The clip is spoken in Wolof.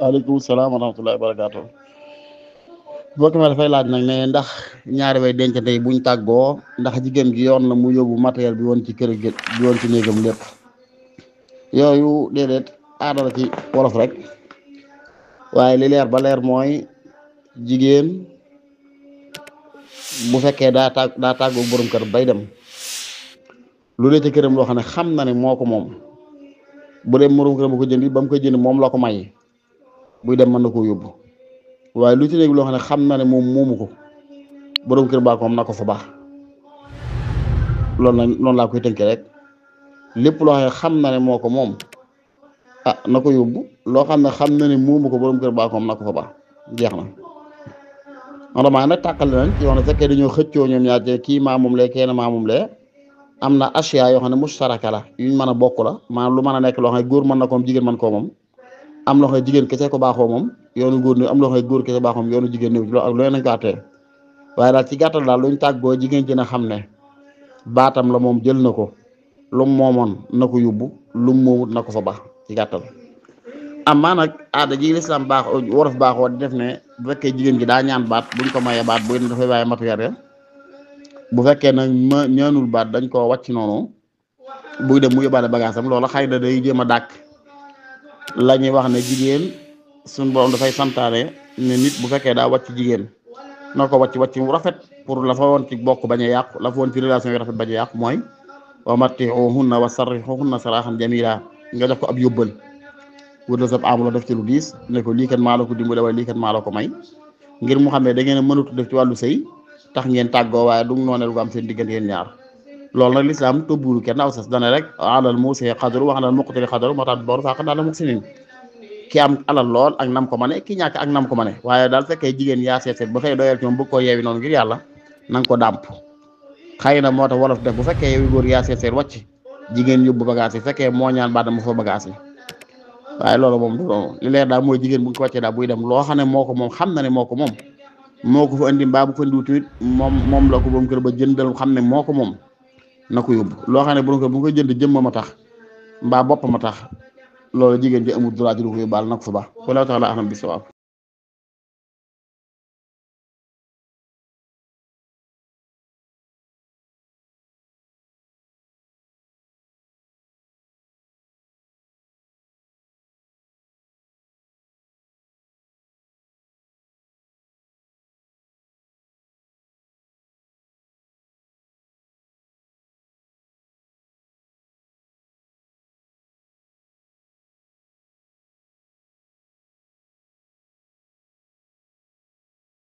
waaleykum salaam wa rahmatullahi wa barakaatu. Mbokk mi dafay laaj nag ne ndax ñaari way dencante yi buñ tàggoo ndax jigéen gi yoon na mu yóbbu matériel bi woon ci kër gi bi woon ci néegam lépp. yooyu déedéet aada la ci wolof rek waaye li leer ba leer mooy jigéen bu fekkee daa tàggoo borom kër bay dem lu dee ci këram loo xam ne xam na ne moo ko moom bu dem borom kër bu ko jëndi ba mu koy jënd moom la ko may buy dem mën na koo yóbbu waaye lu ci néeg loo xam ne xam na ne moom moomu ko borom kër baa ko moom na ko fa baax loolu nag noonu laa koy tënkee rek lépp loo xam ne xam na ne moo ko moom na ko yóbbu loo xam ne xam na ne moomu ko borom kër baa ko moom na ko fa baax jeex na. normalement nag tàqale nañ ci yoon bu fekkee dañoo xëccoo ñoom ñaar kii maa moom lee kenn maa moom lee am na asiya yoo xam ne mustaraka la yuñ mën a bokk la maanaam lu mën a nekk loo xam ne góor mën na ko moom jigéen mën koo moom am loo xam ne jigéen kese ko baaxoo moom yoonu góor ni am loo xam ne góor kese baaxoo moom yoonu jigéen néew ci loolu ak loolu nañ ko àttee waaye daal ci gàttal daal luñ tàggoo jigéen ci na xam ne baatam la moom jël na ko lu mu moomoon na ko yóbbu lu mu moomut na ko fa baax ci gàttal. amaa nag aada ji lislaam baax wolof baaxoo di def ne bu fekkee jigéen gi daa ñaan baat buñ ko mayee baat buy dafay bàyyi matériel bu fekkee nag ñaanul baat dañ koo wàcc noonu buy dem mu yóbbaale bagage am loola xëy na day jéem a dàkk la ñuy wax ne jigéen suñu borom dafay santaane ne nit bu fekkee daa wàcc jigéen na ko wàcc mu rafet pour la fa woon ci bokk bañ a yàqu la fa woon ci relation yi rafet bañ a yàqu mooy wa matti'uhunna wa sarrihuhunna sarahan jamila nga def ko ab yóbbal wërla sab amuloo def ci lu diis ne ko lii kat maa la ko dimbale waaye lii kat maa la ko may ngir mu xam ne da ngeen a mënut def ci wàllu sëy tax ngeen tàggoo waaye du nooneel gu am seen diggante yéen ñaar loolu nag lislaam tëbbulu kenn aw sas dana rek alal muusi xadru wax alal muqtiri xadru moo tax boor faaqa daal la muxsinin ki am alal lool ak nam ko mane ki ñàkk ak nam ko mane waaye daal fekkee jigéen yaa seet ba xëy doyal ci moom bëgg koo yeewi noonu ngir yàlla na nga ko dàmp xëy na moo tax wolof def bu fekkee yow góor yaa seet wàcc jigéen yóbbu bagage yi fekkee moo ñaan baat mu fa bagage yi waaye loolu moom du loolu li leer daal mooy jigéen bu ñu ko wàccee daal buy dem loo xam ne moo ko moom xam na ne moo ko moom moo ko fa indi mbaa bu fa indiwut tamit moom la ko borom kër ba jëndal xam ne moo ko moom na ko yóbbu loo xam ne borom kër bu nga koy jënd jëmma ma tax mbaa bopp ma tax loolu jigéen ji amul droit di ko yóbbaal na ko fa baax wala taala alam bi sawaab